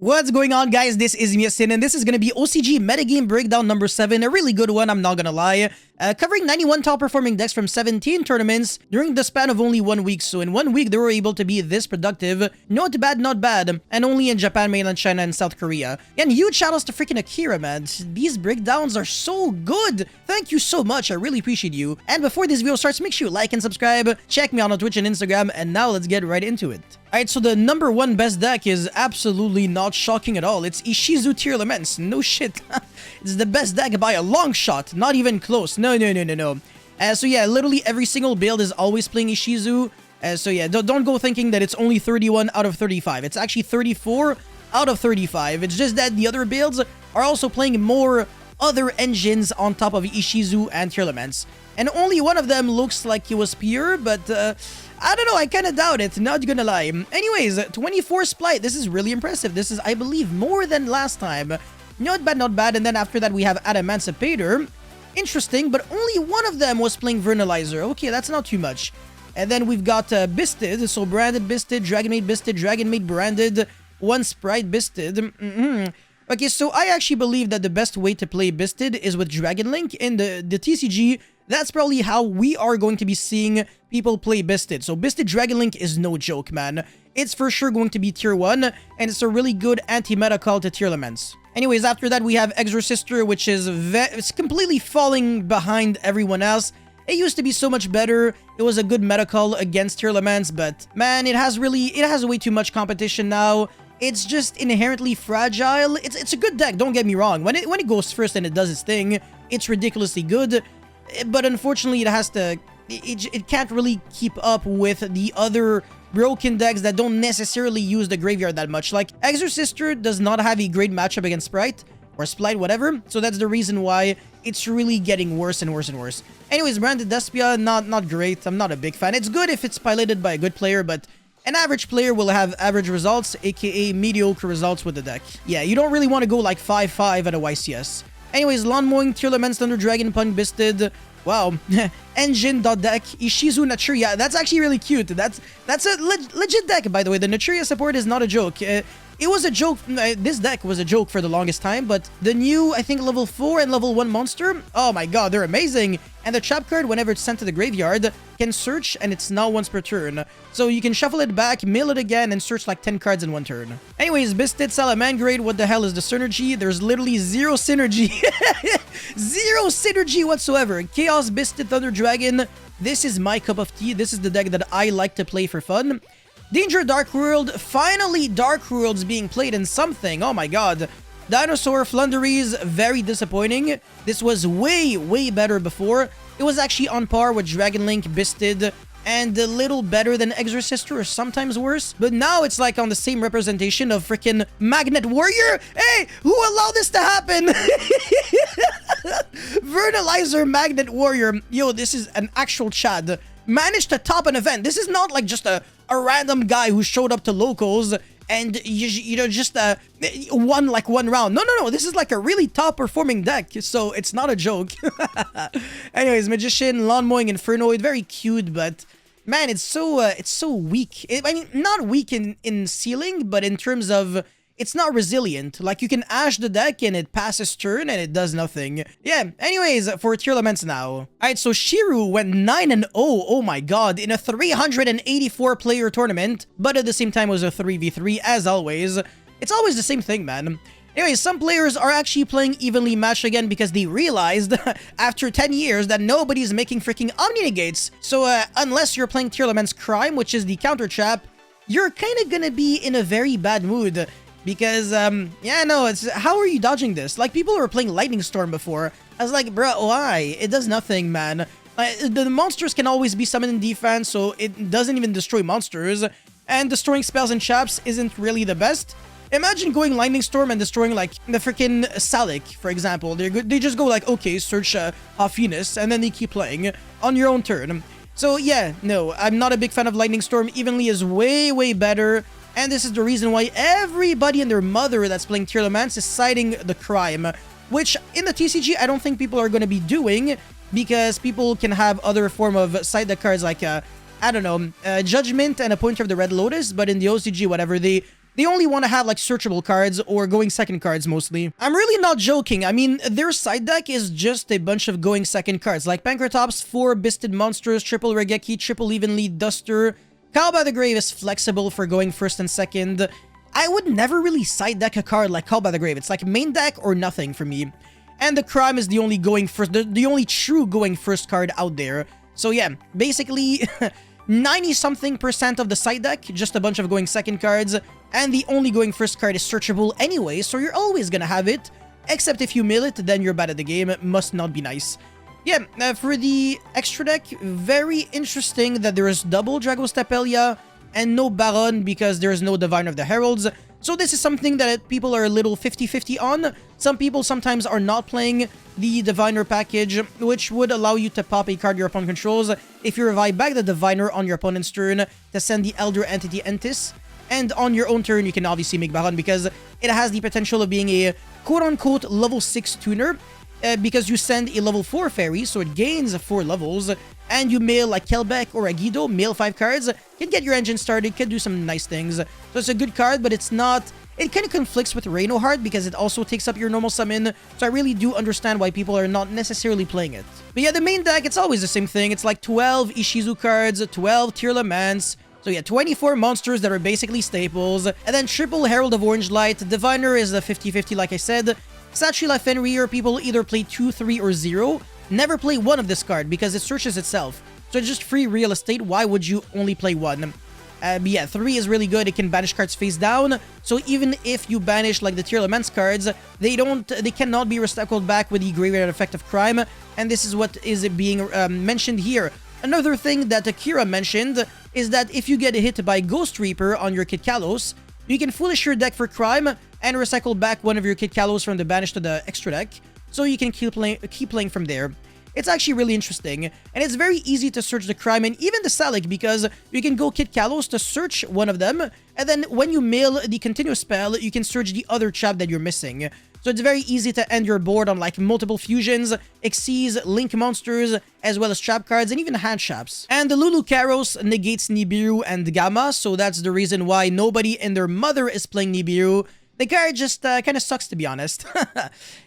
What's going on, guys? This is Yasin, and this is going to be OCG Metagame Breakdown number 7, a really good one, I'm not gonna lie. Covering 91 top-performing decks from 17 tournaments during the span of only 1 week. So in 1 week, they were able to be this productive. Not bad, not bad. And only in Japan, mainland China, and South Korea. And huge shoutouts to freaking Akira, man. These breakdowns are so good. Thank you so much. I really appreciate you. And before this video starts, make sure you like and subscribe. Check me out on Twitch and Instagram. And now let's get right into it. Alright, so the number 1 best deck is absolutely not shocking at all. It's Ishizu Tier Laments. No shit. It's the best deck by a long shot. Not even close. No. So yeah, literally every single build is always playing Ishizu. So yeah, don't go thinking that it's only 31 out of 35. It's actually 34 out of 35. It's just that the other builds are also playing more other engines on top of Ishizu and Tier Laments. And only one of them looks like he was pure, but I don't know, I kind of doubt it, not gonna lie. Anyways, 24 Splight, this is really impressive. This is, I believe, more than last time. Not bad, not bad. And then after that, we have Adamantipator. Interesting, but only one of them was playing Vernalizer. Okay, that's not too much. And then we've got Bisted, so branded Bisted, Dragon Maid branded, 1 Sprite Bisted. Okay, so I actually believe that the best way to play Bisted is with Dragon Link in the TCG. That's probably how we are going to be seeing people play Bisted. So Bisted Dragon Link is no joke, man. It's for sure going to be tier 1, and it's a really good anti-meta call to Tier Laments. Anyways, after that, we have Exorcister, which is it's completely falling behind everyone else. It used to be so much better. It was a good meta call against Tier Laments, but man, it has way too much competition now. It's just inherently fragile. It's a good deck, don't get me wrong. When it goes first and it does its thing, it's ridiculously good. But unfortunately, it can't really keep up with the other broken decks that don't necessarily use the graveyard that much. Like, Exorcister does not have a great matchup against Sprite, or Splight, whatever. So that's the reason why it's really getting worse and worse and worse. Anyways, Branded Despia, not great. I'm not a big fan. It's good if it's piloted by a good player, but an average player will have average results, aka mediocre results with the deck. Yeah, you don't really want to go like 5-5 at a YCS. Anyways, Lawn Mowing, Tier Laments, Thunder Dragon, Punk Bisted. Wow. Engine.deck, Ishizu Naturia. That's actually really cute. That's a legit deck, by the way. The Naturia support is not a joke. It was a joke. This deck was a joke for the longest time, but the new, I think, level 4 and level 1 monster, oh my god, they're amazing. And the trap card, whenever it's sent to the graveyard, can search, and it's now once per turn. So you can shuffle it back, mill it again, and search like 10 cards in 1 turn. Anyways, Bisted, Salamangrade, what the hell is the synergy? There's literally zero synergy. Zero synergy whatsoever. Chaos, Bisted, Thunder Dragon. This is my cup of tea. This is the deck that I like to play for fun. Danger, Dark World. Finally, Dark World's being played in something. Oh my god. Dinosaur, Flunderies, very disappointing. This was way better before. It was actually on par with Dragon Link, Bisted, and a little better than Exorcister, or sometimes worse. But now it's like on the same representation of freaking Magnet Warrior. Hey, who allowed this to happen? Vernalizer, Magnet Warrior. Yo, this is an actual Chad. Managed to top an event. This is not like just a random guy who showed up to locals and you know just won like 1 round. No, this is like a really top performing deck, so it's not a joke. Anyways, Magician, Lawn Mowing, Infernoid, very cute, but man, it's so weak. I mean, not weak in ceiling, but in terms of it's not resilient. Like, you can Ash the deck and it passes turn and it does nothing. Yeah, anyways, for Tier Laments now. Alright, so Shiru went 9-0, oh my god, in a 384 player tournament, but at the same time it was a 3v3 as always. It's always the same thing, man. Anyways, some players are actually playing evenly matched again because they realized after 10 years that nobody's making freaking Omni Negates. So unless you're playing Tier Laments Crime, which is the counter trap, you're kind of gonna be in a very bad mood. Because, yeah, no, it's, how are you dodging this? Like, people were playing Lightning Storm before. I was like, bruh, why? It does nothing, man. The monsters can always be summoned in defense, so it doesn't even destroy monsters. And destroying spells and traps isn't really the best. Imagine going Lightning Storm and destroying, like, the freaking Salic, for example. They just go like, okay, search Haffinis, and then they keep playing on your own turn. So, yeah, no, I'm not a big fan of Lightning Storm. Evenly is way better. And this is the reason why everybody and their mother that's playing Tier Laments is citing the Crime, which in the TCG I don't think people are going to be doing, because people can have other form of side deck cards like I don't know, Judgment and a Pointer of the Red Lotus, but in the OCG, whatever, they they only want to have like searchable cards or going second cards mostly. I'm really not joking. I mean, their side deck is just a bunch of going second cards like Pankratops, 4 Bisted Monsters, triple Regeki, triple Evenly, Duster. Call by the Grave is flexible for going first and second. I would never really side deck a card like Call by the Grave. It's like main deck or nothing for me. And the Crime is the only going first, the only true going first card out there. So yeah, basically 90-something% of the side deck, just a bunch of going second cards, and the only going first card is searchable anyway, so you're always gonna have it, except if you mill it, then you're bad at the game. It must not be nice. Yeah, for the extra deck, very interesting that there is double Dragostapelia and no Baron because there is no Diviner of the Heralds. So this is something that people are a little 50-50 on. Some people sometimes are not playing the Diviner package, which would allow you to pop a card your opponent controls if you revive back the Diviner on your opponent's turn to send the Elder Entity Entis. And on your own turn, you can obviously make Baron because it has the potential of being a quote-unquote level 6 tuner. Because you send a level 4 fairy, so it gains 4 levels, and you mail like Kelbeck or a Guido, mail 5 cards, can get your engine started, can do some nice things. So it's a good card, but it's not... It kind of conflicts with Reinoheart because it also takes up your normal summon, so I really do understand why people are not necessarily playing it. But yeah, the main deck, it's always the same thing. It's like 12 Ishizu cards, 12 Tear Laments, so yeah, 24 monsters that are basically staples, and then triple Herald of Orange Light. Diviner is a 50-50 like I said. Sachi Fenrir, people either play 2, 3, or 0. Never play one of this card because it searches itself. So it's just free real estate. Why would you only play one? But yeah, 3 is really good. It can banish cards face down. So even if you banish like the Tear Laments cards, they cannot be recycled back with the graveyard effect of Crime. And this is what is being mentioned here. Another thing that Akira mentioned is that if you get hit by Ghost Reaper on your Kid Kalos, you can foolish your deck for Crime and recycle back one of your Kid Kalos from the banish to the extra deck, so you can keep playing from there. It's actually really interesting, and it's very easy to search the Crime and even the Salic because you can go Kid Kalos to search one of them, and then when you mail the continuous spell, you can search the other chap that you're missing. So it's very easy to end your board on like multiple fusions, Xyz, Link monsters, as well as trap cards and even hand traps. And the Lulu Karos negates Nibiru and Gamma, so that's the reason why nobody and their mother is playing Nibiru. The card just kind of sucks, to be honest.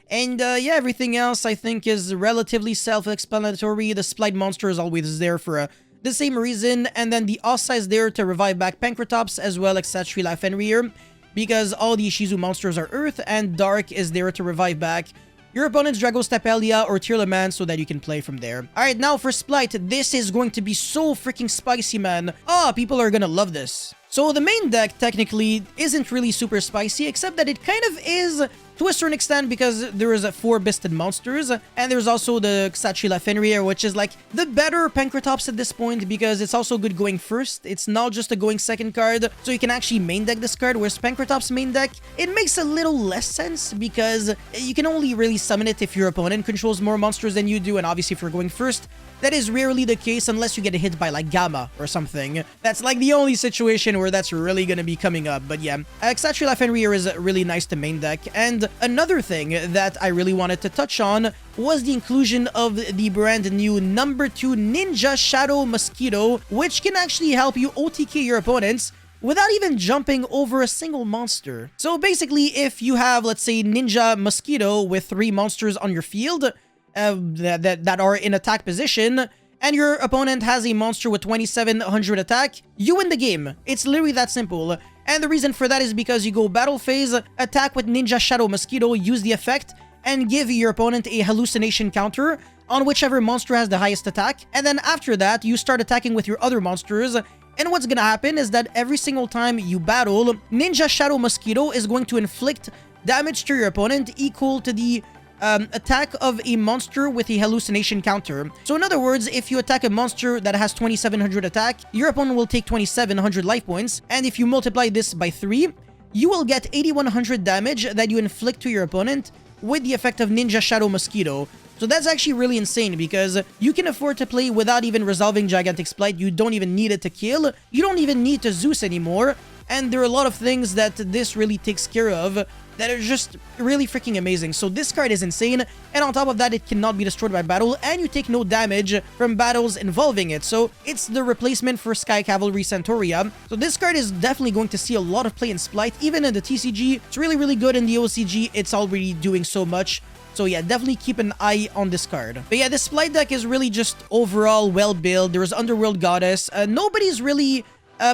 And yeah, everything else I think is relatively self-explanatory. The Splight monster is always there for the same reason, and then the Ossa is there to revive back Pankratops as well as Sachi Fenrir, because all the Ishizu monsters are Earth, and Dark is there to revive back your opponent's Dragostapelia or Tear Lament so that you can play from there. Alright, now for Splight, this is going to be so freaking spicy, man. People are gonna love this. So the main deck technically isn't really super spicy, except that it kind of is to a certain extent because there is 4 Bisted monsters, and there's also the Sachi Fenrir, which is like the better Pankratops at this point because it's also good going first. It's not just a going second card, so you can actually main deck this card, whereas Pankratops main deck, it makes a little less sense because you can only really summon it if your opponent controls more monsters than you do, and obviously if you're going first, that is rarely the case unless you get hit by like Gamma or something. That's like the only situation where that's really gonna be coming up. But yeah, Sachi Fenrir is really nice to main deck. And another thing that I really wanted to touch on was the inclusion of the brand new number 2 Ninja Shadow Mosquito, which can actually help you OTK your opponents without even jumping over a single monster. So basically, if you have, let's say, Ninja Mosquito with 3 monsters on your field, that are in attack position, and your opponent has a monster with 2700 attack, you win the game. It's literally that simple. And the reason for that is because you go battle phase, attack with Ninja Shadow Mosquito, use the effect, and give your opponent a hallucination counter on whichever monster has the highest attack. And then after that, you start attacking with your other monsters. And what's gonna happen is that every single time you battle, Ninja Shadow Mosquito is going to inflict damage to your opponent equal to the attack of a monster with a hallucination counter. So in other words, if you attack a monster that has 2700 attack, your opponent will take 2700 life points, and if you multiply this by 3, you will get 8100 damage that you inflict to your opponent with the effect of Ninja Shadow Mosquito. So that's actually really insane because you can afford to play without even resolving Gigantic Splight. You don't even need it to kill. You don't even need to Zeus anymore. And there are a lot of things that this really takes care of. that are just really freaking amazing. So this card is insane, and on top of that, it cannot be destroyed by battle, and you take no damage from battles involving it. So it's the replacement for Sky Cavalry Centauria. So this card is definitely going to see a lot of play in Splight, even in the TCG. It's really, really good in the OCG. It's already doing so much. So yeah, definitely keep an eye on this card. But yeah, this Splight deck is really just overall well-built. There's Underworld Goddess. Nobody's really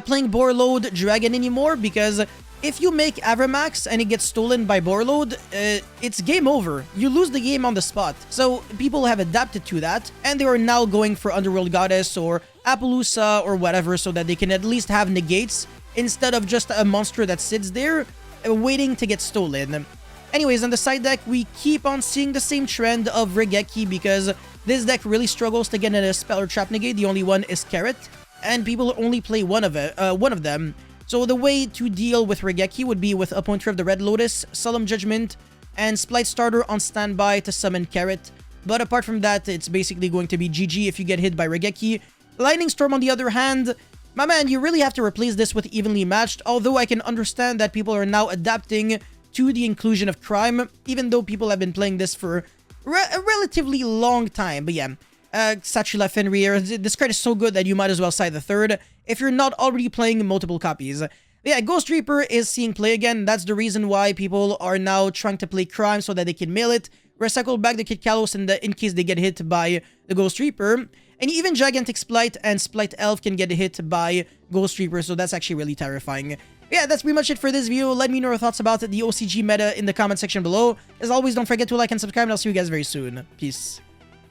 playing Borload Dragon anymore, because if you make Avramax and it gets stolen by Borload, it's game over. You lose the game on the spot. So people have adapted to that, and they are now going for Underworld Goddess or Appaloosa or whatever, so that they can at least have negates instead of just a monster that sits there waiting to get stolen. Anyways, on the side deck, we keep on seeing the same trend of Regeki, because this deck really struggles to get a spell or trap negate. The only one is Carrot, and people only play one of them. So the way to deal with Regeki would be with Appointer of the Red Lotus, Solemn Judgment, and Splight Starter on standby to summon Carrot. But apart from that, it's basically going to be GG if you get hit by Regeki. Lightning Storm, on the other hand, my man, you really have to replace this with Evenly Matched, although I can understand that people are now adapting to the inclusion of Crime, even though people have been playing this for a relatively long time. But yeah, Satchela Fenrir, this card is so good that you might as well side the third if you're not already playing multiple copies. But yeah, Ghost Reaper is seeing play again. That's the reason why people are now trying to play Crime, so that they can mill it, recycle back the Kid Kalos in case they get hit by the Ghost Reaper. And even Gigantic Splight and Splight Elf can get hit by Ghost Reaper, so that's actually really terrifying. Yeah, that's pretty much it for this video. Let me know your thoughts about the OCG meta in the comment section below. As always, don't forget to like and subscribe, and I'll see you guys very soon. Peace.